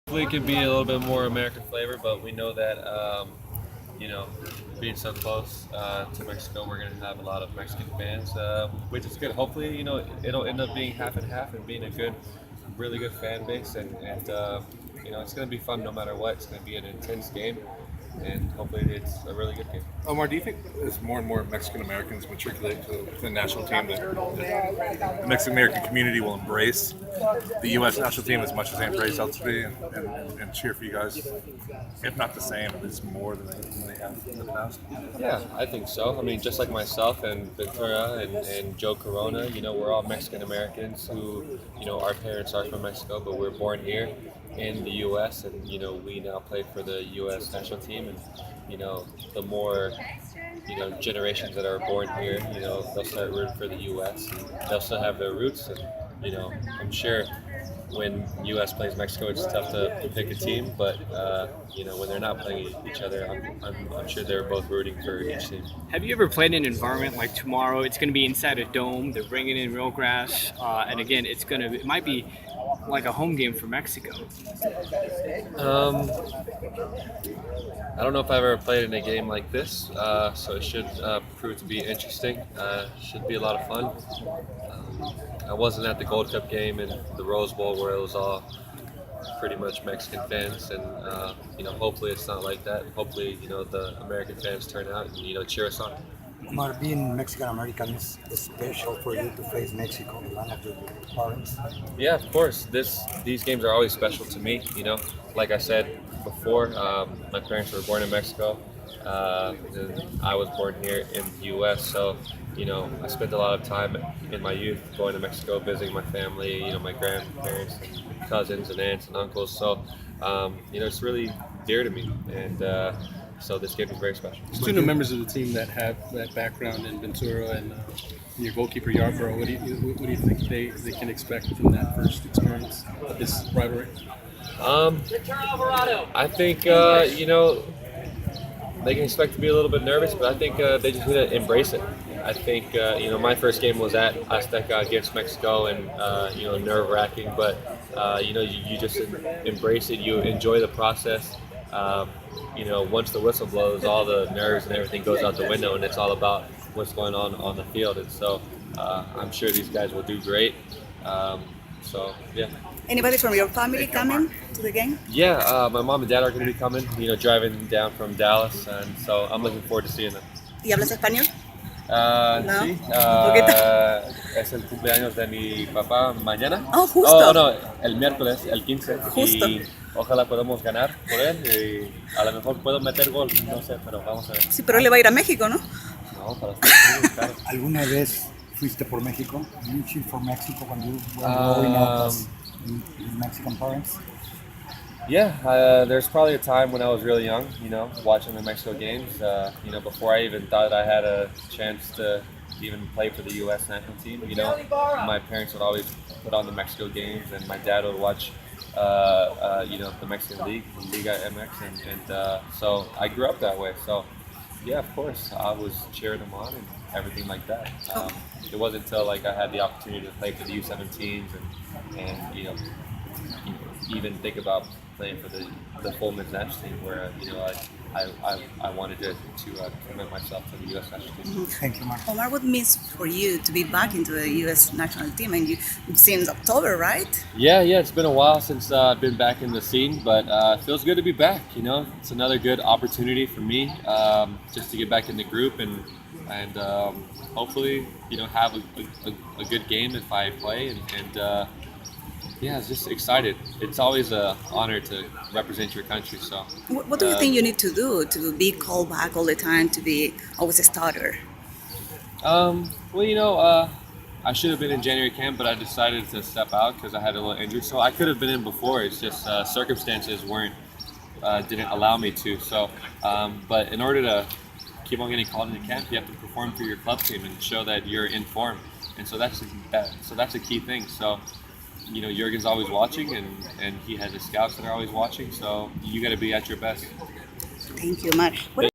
Hopefully it can be a little bit more American flavor, but we know that, being so close to Mexico, we're going to have a lot of Mexican fans, which is good. Hopefully, it'll end up being half and half and being a good, really good fan base, and it's going to be fun no matter what. It's going to be an intense game, and hopefully it's a really good game. Omar, do you think as more and more Mexican Americans matriculate to the national team, that the Mexican American community will embrace the U.S. national team as much as they embrace elsewhere and cheer for you guys, if not the same, at least more than they have in the past? Yeah, I think so. I mean, just like myself and Ventura and Joe Corona, we're all Mexican Americans who, our parents are from Mexico, but we're born here in the U.S. and we now play for the U.S. national team, and the more generations that are born here, they'll start rooting for the U.S. and they'll still have their roots, and I'm sure when U.S. plays Mexico, it's tough to pick a team, but when they're not playing each other, I'm sure they're both rooting for each team. Have you ever played in an environment like tomorrow? It's going to be inside a dome. They're bringing in real grass, and again, it might be like a home game for Mexico. I don't know if I've ever played in a game like this, so it should prove to be interesting. Should be a lot of fun. I wasn't at the Gold Cup game in the Rose Bowl where it was all pretty much Mexican fans, and hopefully it's not like that. Hopefully the American fans turn out and cheer us on. Omar, being Mexican American is special for you to face Mexico, the land of your parents. Yeah, of course. These games are always special to me. Like I said before, my parents were born in Mexico. And I was born here in the U.S. So, I spent a lot of time in my youth going to Mexico, visiting my family. My grandparents, and cousins, and aunts and uncles. So, it's really dear to me, and so this game is very special. There's two new members of the team that have that background in Ventura and your goalkeeper Yarborough. What do you think they can expect from that first experience of this rivalry? I think they can expect to be a little bit nervous, but I think they just need to embrace it. I think my first game was at Azteca against Mexico, and nerve-wracking, but you just embrace it. You enjoy the process. Once the whistle blows, all the nerves and everything goes out the window, and it's all about what's going on the field. And so I'm sure these guys will do great. Yeah. Anybody from your family coming to the game? Yeah, my mom and dad are going to be coming, driving down from Dallas, and so I'm looking forward to seeing them. ¿Y hablas español? No. Sí, es el cumpleaños de mi papá mañana. Oh, justo. No, el miércoles, el 15. Justo. Y ojalá podamos ganar por él y a lo mejor puedo meter gol, no sé, pero vamos a ver. Sí, pero él le va a ir a México, ¿no? No, para Estados claro. ¿Alguna vez fuiste por México? Did you cheer for Mexico when you were growing up as Mexican parents? Yeah, there's probably a time when I was really young, watching the Mexico games, before I even thought I had a chance to even play for the U.S. national team. My parents would always put on the Mexico games, and my dad would watch, the Mexican League, Liga MX, and so I grew up that way. So, yeah, of course, I was cheering them on and everything like that. It wasn't until I had the opportunity to play for the U17s and even think about playing for the full men's national team where I wanted to commit myself to the U.S. national team. Thank you, Mark. Omar, what means for you to be back into the U.S. national team? And since October, right? Yeah, it's been a while since I've been back in the scene, but it feels good to be back. It's another good opportunity for me just to get back in the group and hopefully have a good game if I play and yeah, I was just excited. It's always an honor to represent your country. So, what do you think you need to do to be called back all the time, to be always a starter? I should have been in January camp, but I decided to step out because I had a little injury. So I could have been in before. It's just circumstances didn't allow me to. So, but in order to keep on getting called into camp, you have to perform for your club team and show that you're in form. And so that's a key thing. So. Jurgen's always watching, and he has his scouts that are always watching, so you got to be at your best. Thank you, Mark.